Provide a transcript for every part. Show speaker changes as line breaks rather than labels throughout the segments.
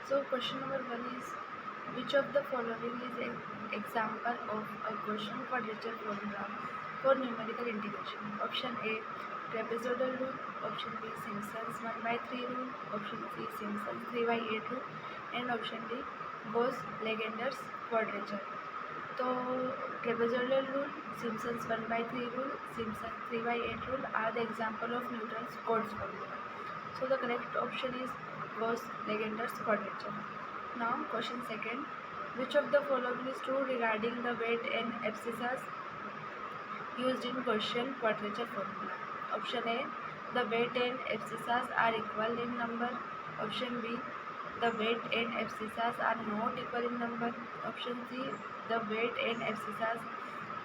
So question number 1 is, which of the following is an example of a Gaussian quadrature formula for numerical integration? Option A, trapezoidal rule. Option B, Simpson's 1 by 3 rule. Option C, Simpson's 3 by 8 rule. And option D, Gauss-Legender's quadrature. तो trapezoidal rule, Simpson's 1 by 3 rule, Simpson's 3 by 8 rule are the example of Newton's Cotes formula. So the correct option is Gauss-Legender's quadrature. Now question second, which of the following is true regarding the weight and abscissas used in Gaussian quadrature formula? Option A, the weight and abscissas are equal in number. Option B, the weight and abscissas are not equal in number. Option C, the weight and abscissas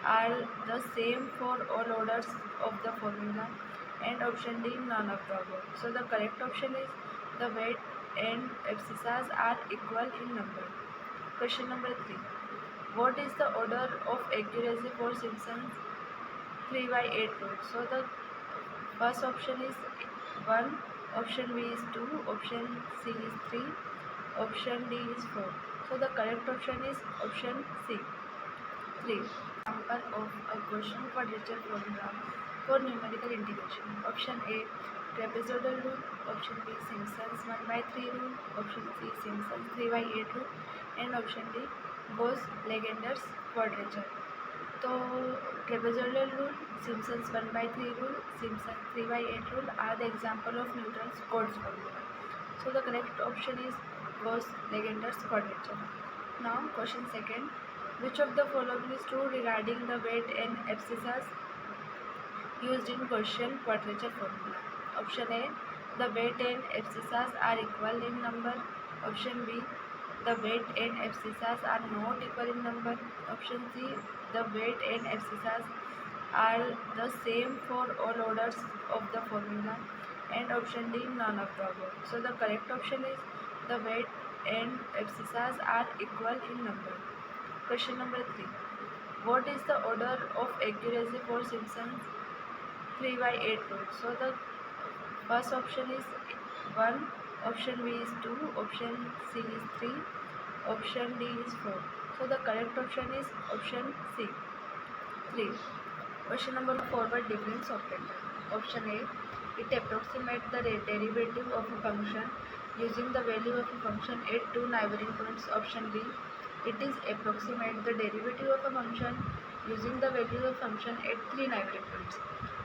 are the same for all orders of the formula. And option D, none of the above. So the correct option is the weight and abscissas are equal in number. Question number 3. What is the order of accuracy for Simpson's 3 by 8 rule? So the first option is 1, option B is 2, option C is 3, option D is 4. So the correct option is option C, 3. Example of a Gaussian quadrature formula for numerical integration. Option A, trapezoidal rule. Option B, Simpson's 1 by 3 rule. Option C, Simpson's 3 by 8 rule. And option D, Gauss-Legender's quadrature. तो trapezoidal rule, Simpson's 1 by 3 rule, Simpson's 3 by 8 rule are the example of Newton's Cotes formula. So the correct option is Gauss-Legender's quadrature. Now question second, which of the following is true regarding the weight and abscissas used in Gaussian quadrature formula? Option A, the weight and abscissas are equal in number. Option B, the weight and abscissas are not equal in number. Option C, the weight and abscissas are the same for all orders of the formula. And option D, none of the above. So the correct option is the weight and abscissas are equal in number. Question number 3. What is the order of accuracy for Simpson's 3 by 8 rule? So the first option is 1, option B is 2, option C is 3, option D is 4. So the correct option is option C, 3. Question number 4, forward difference operator. Option A, it approximates the derivative of a function using the value of a function at two neighboring points. Option B, it is approximate the derivative of a function using the value of function at three neighboring points.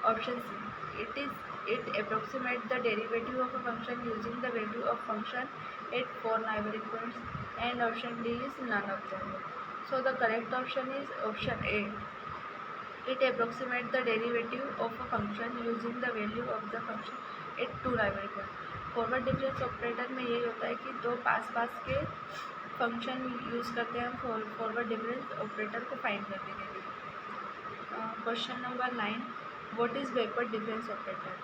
Option C, it is it approximates the derivative of a function using the value of function at 4 neighboring points, and option D is none of them. So the correct option is option A. It approximates the derivative of a function using the value of the function at 2 neighboring points. Forward difference operator में यही होता है कि दो पास पास के function use करते हैं हम फॉरवर्ड डिफरेंस ऑपरेटर को फाइंड करने के लिए. Question number 9. What is backward difference operator?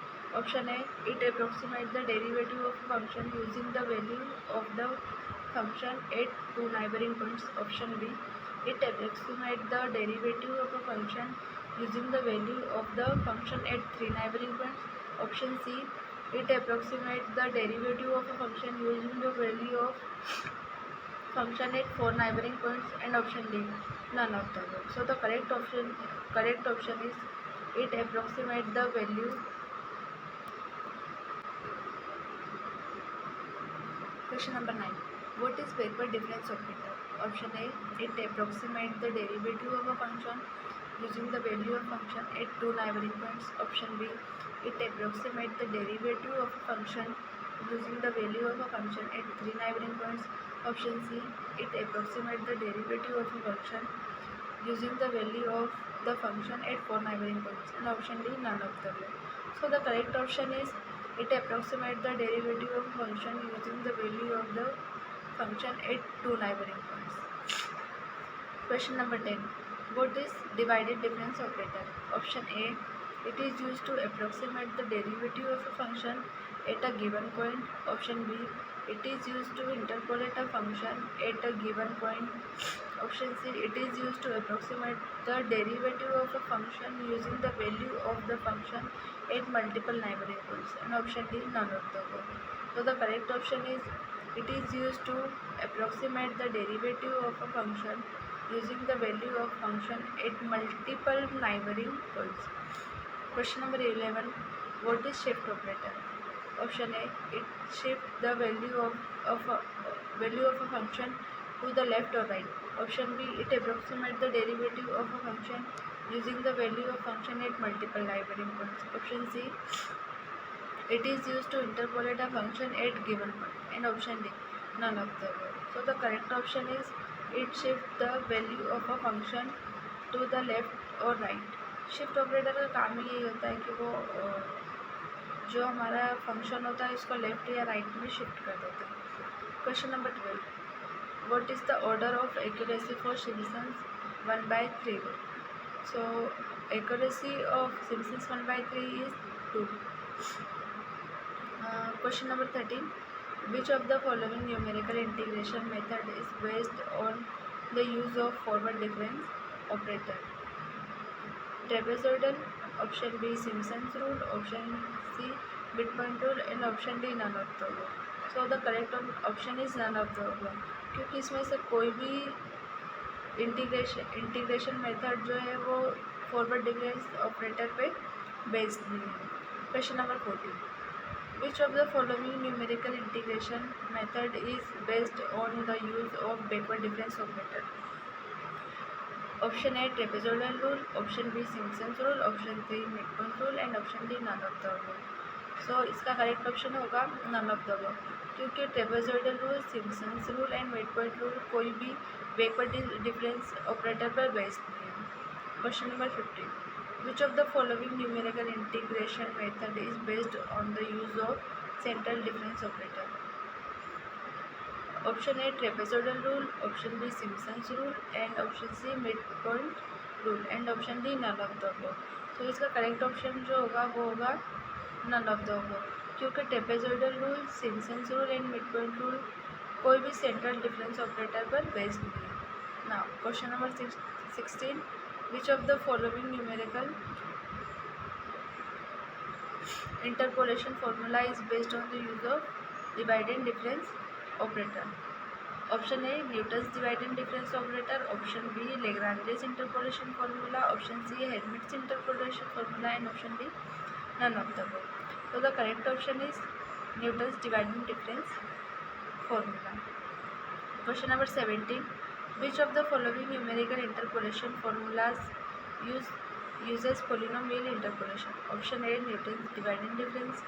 Option A. It approximates the derivative of a function using the value of the function at 2 neighboring points. Option B. It approximates the derivative of a function using the value of the function at 3 neighboring points. Option C. It approximates the derivative of a function using the value of function at 4 neighboring points, and option D, none of the above. So the correct option is it approximates the value. Question number 9. What is backward difference operator? Option A, it approximates the derivative of a function using the value of function at 2 neighboring points. Option B, it approximates the derivative of a function using the value of a function at 3 neighboring points. Option C, it approximates the derivative of a function using the value of the function at 4 neighboring points. And option D, none of the above. So the correct option is it approximates the derivative of a function using the value of the function at 2 neighboring points. Question number 10. What is divided difference operator? Option A, it is used to approximate the derivative of a function at a given point. Option B, it is used to interpolate a function at a given point. Option C, it is used to approximate the derivative of a function using the value of the function at multiple neighboring points. And option D, none of the above. So the correct option is it is used to approximate the derivative of a function using the value of function at multiple neighboring points. Question number 11. What is shift operator? Option A, it shifts the value of a function to the left or right. Option B, it approximates the derivative of a function using the value of function at multiple neighboring points. Option C, it is used to interpolate a function at given point. And option D, none of the above. So the correct option is it shifts the value of a function to the left or right. Shift operator का काम ही यही होता है कि वो जो हमारा function होता है इसको लेफ्ट या राइट में शिफ्ट कर देते हैं. Question number 12. What is the order of accuracy for Simpson's 1/3 rule? So accuracy of Simpson's 1/3 is 2. Question number 13. Which of the following numerical integration method is based on the use of forward difference operator? Trapezoidal, option B Simpson's rule, option C midpoint rule, and option D none of the above. So the correct option is none of the above, क्योंकि इसमें से कोई भी integration method जो है वो forward difference operator पे based नहीं है. Question number 14. Which of the following numerical integration method is based on the use of backward difference operator? Option A trapezoidal rule, option B Simpson's rule, option C midpoint rule, and option D none of the above. So इसका correct option होगा none of the above, क्योंकि trapezoidal rule, Simpson's rule and midpoint rule कोई भी backward difference operator पर based नहीं है. Question number 15. Which of the following numerical integration method is based on the use of central difference operator? Option A trapezoidal rule, option B Simpson's rule, and option C midpoint rule, and option D none of the above. तो इसका correct option जो होगा वो होगा none of the above, क्योंकि trapezoidal rule, Simpson's rule and midpoint rule कोई भी central difference operator पर बेस्ड नहीं है. Now question number 16. Which of the following numerical interpolation formula is based on the use of dividend difference operator? Option A Newton's dividend difference operator, option B Lagrange's interpolation formula, option C Hermite's interpolation formula, and option D none of the above. So the correct option is Newton's dividend difference formula. Question number 17. Which of the following numerical interpolation formulas use uses polynomial interpolation. Option A, Newton's dividing difference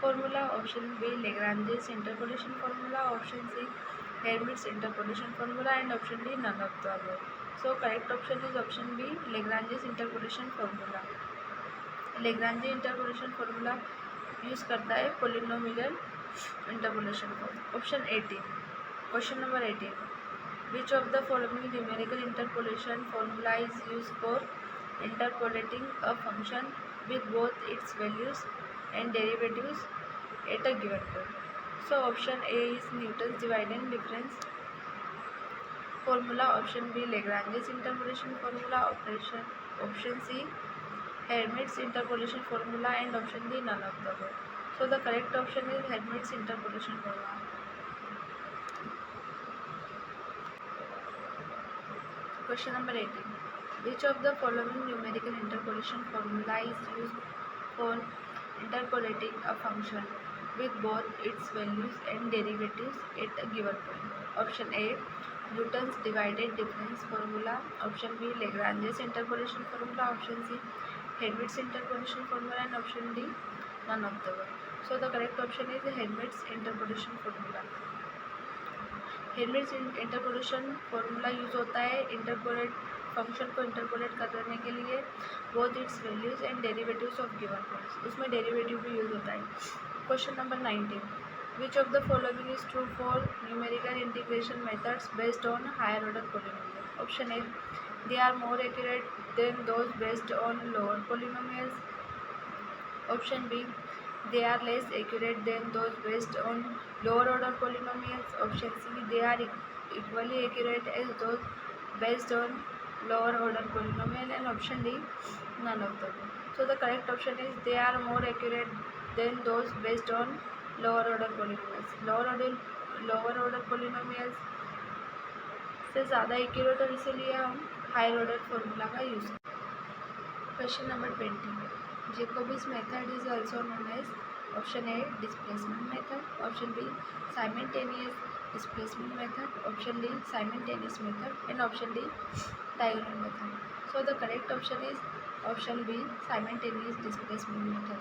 formula. Option B, Lagrange's interpolation formula. Option C, Hermite's interpolation formula. And option D, none of the above. So correct option is option B, Lagrange's interpolation formula. Lagrange interpolation formula use करता है polynomial interpolation को. Option 18. Question number 18. Which of the following numerical interpolation formula is used for interpolating a function with both its values and derivatives at a given point? So option A is Newton's dividing difference formula. Option B, Lagrange's interpolation formula. Option C, Hermite's interpolation formula. And option D, none of the above. So the correct option is Hermite's interpolation formula. Question number 18. Which of the following numerical interpolation formula is used for interpolating a function with both its values and derivatives at a given point? Option A, Newton's divided difference formula. Option B, Lagrange's interpolation formula. Option C, Hermite's interpolation formula. And option D, none of the above. So the correct option is Hermite's interpolation formula. Hermite's interpolation formula use होता है interpolate function को interpolate करने के लिए both its values and derivatives of given points. उसमें derivative भी use होता है. Question number 19. Which of the following is true for numerical integration methods based on higher order polynomial? Option A, they are more accurate than those based on lower polynomials. Option B, they are less accurate than those based on lower order polynomials. Option C, they are equally accurate as those based on lower order polynomial. And option D, none of them. So the correct option is they are more accurate than those based on lower order polynomials. lower order polynomials से ज़्यादा accurate और इसीलिए हम higher order formula का use करते हैं. Question number 20. Jacobi's method is also known as option A, displacement method. Option B, simultaneous displacement method. Option D, simultaneous method. And option D, diagonal method. So the correct option is option B, simultaneous displacement method.